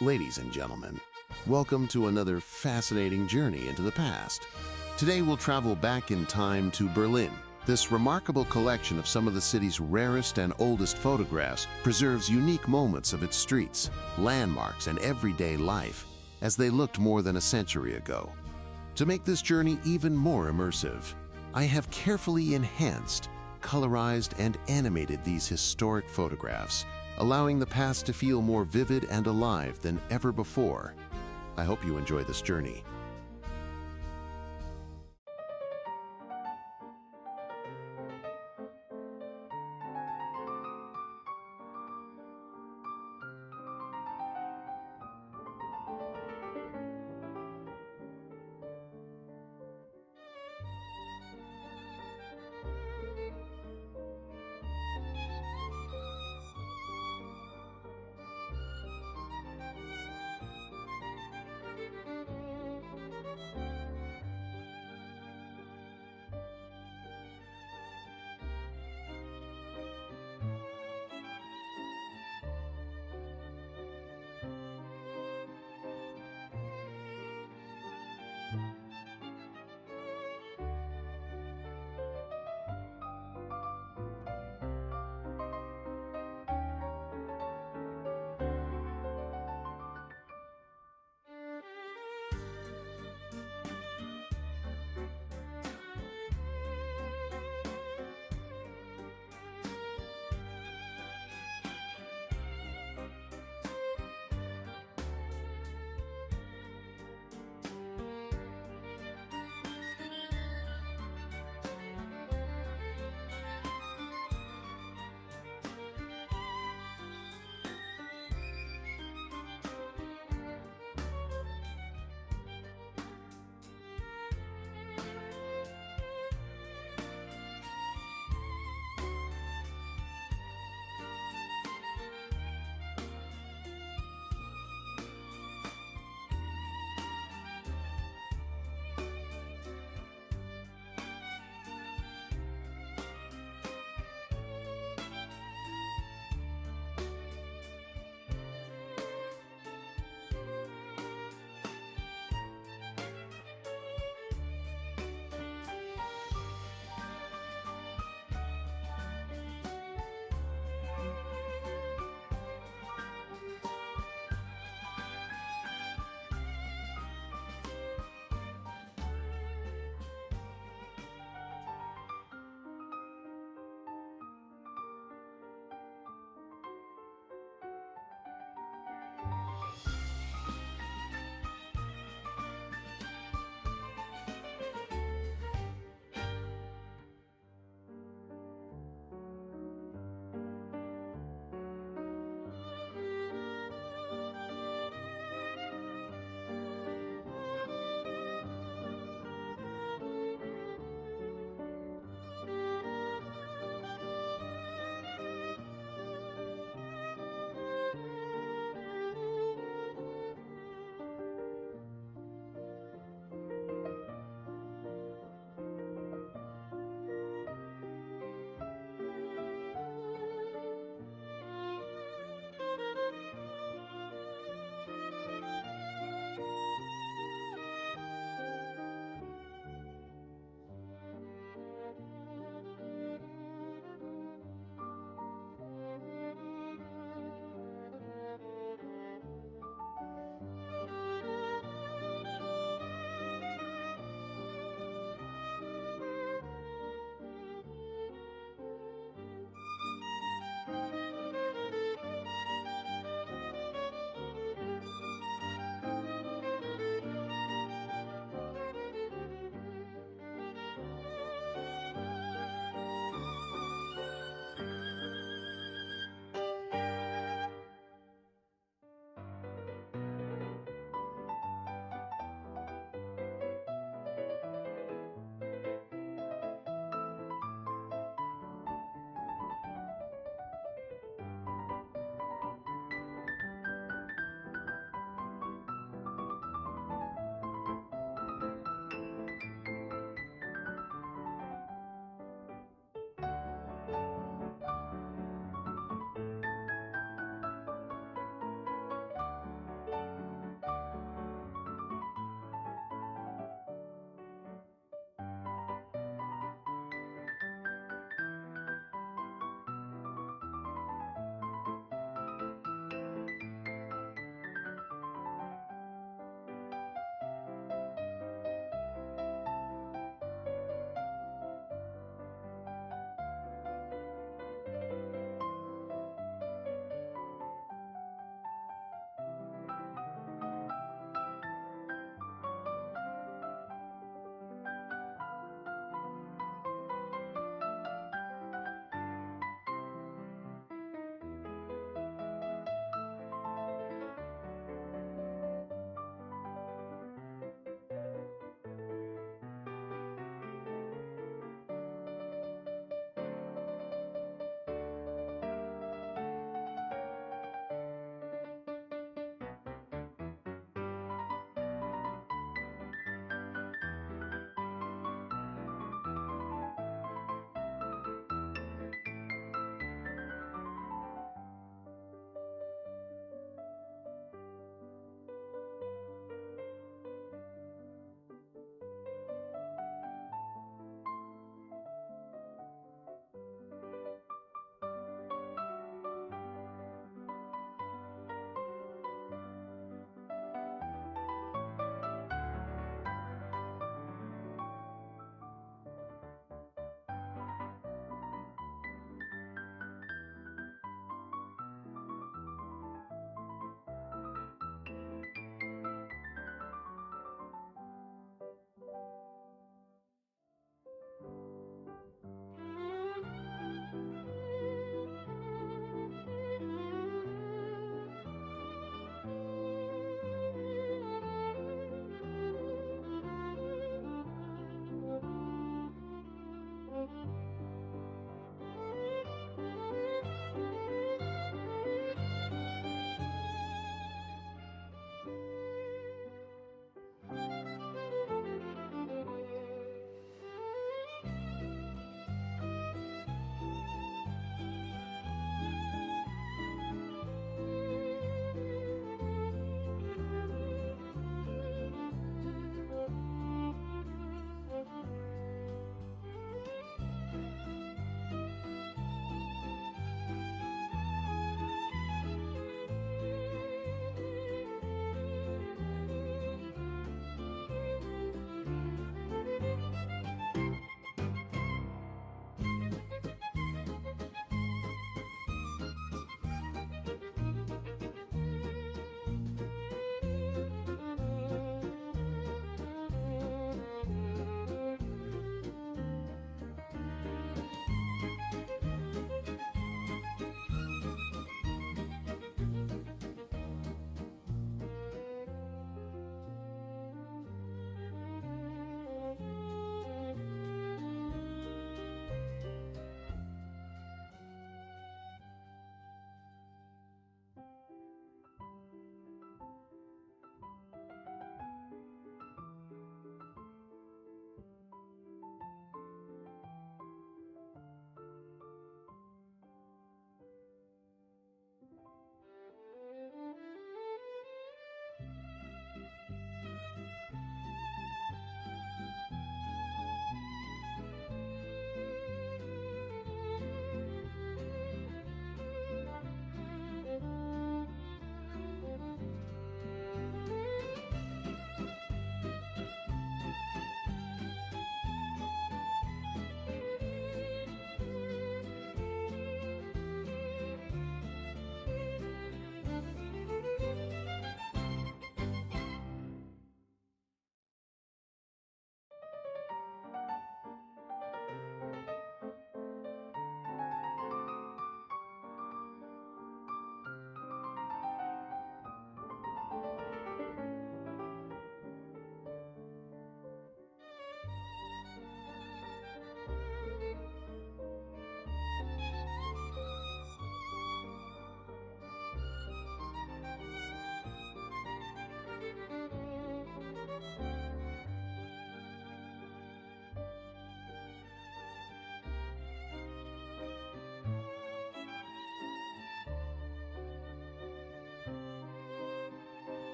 Ladies and gentlemen, welcome to another fascinating journey into the past. Today we'll travel back in time to Berlin. This remarkable collection of some of the city's rarest and oldest photographs preserves unique moments of its streets, landmarks, and everyday life as they looked more than a century ago. To make this journey even more immersive, I have carefully enhanced, colorized, and animated these historic photographs, allowing the past to feel more vivid and alive than ever before. I hope you enjoy this journey.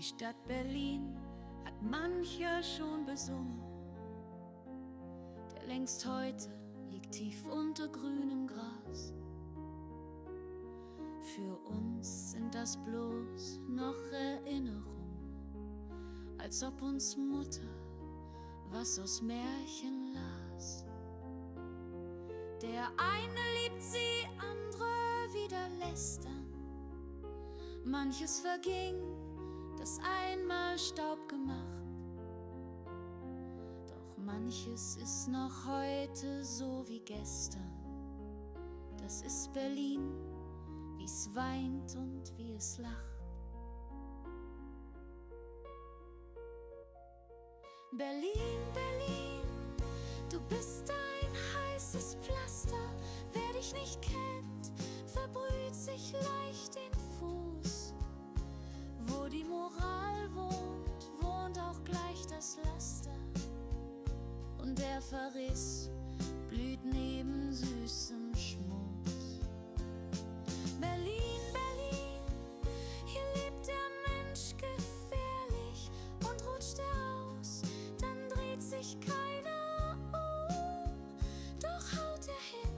Die Stadt Berlin hat mancher schon besungen, der längst heute liegt tief unter grünem Gras. Für uns sind das bloß noch Erinnerungen, als ob uns Mutter was aus Märchen las. Der eine liebt sie, andere wieder lästern. Manches verging, das einmal Staub gemacht. Doch manches ist noch heute so wie gestern. Das ist Berlin, wie's weint und wie es lacht. Berlin, Berlin, du bist ein heißes Pflaster. Wer dich nicht kennt, verbrüht sich leicht den Fuß. Wo die Moral wohnt, wohnt auch gleich das Laster. Und der Verriss blüht neben süßem Schmutz. Berlin, Berlin, hier lebt der Mensch gefährlich. Und rutscht er aus, dann dreht sich keiner um. Doch haut er hin,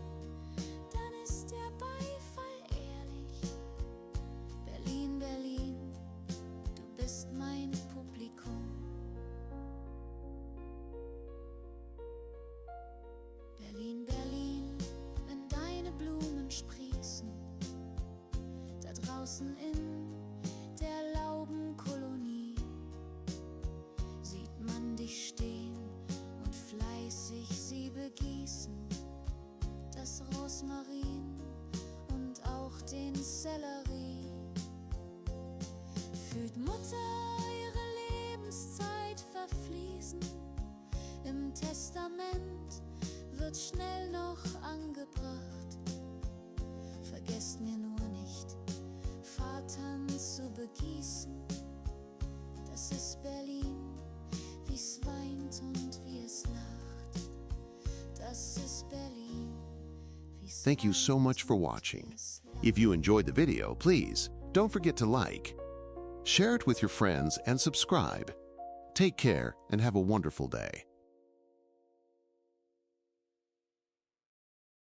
dann ist der Beifall ehrlich. Berlin, Berlin, du bist mein Publikum. Berlin, Berlin, wenn deine Blumen sprießen, da draußen in der Laubenkolonie, sieht man dich stehen und fleißig sie begießen, das Rosmarin und auch den Sellerie. Fühlt Mutter ihre Lebenszeit verfließen, im Testament wird schnell noch angebracht. Vergesst mir nur nicht, Vatern zu begießen. Das ist Berlin, wie's weint und wie es lacht. Das ist Berlin, wie's Thank you so much for watching. If you enjoyed the video, please don't forget to like, share it with your friends, and subscribe. Take care and have a wonderful day.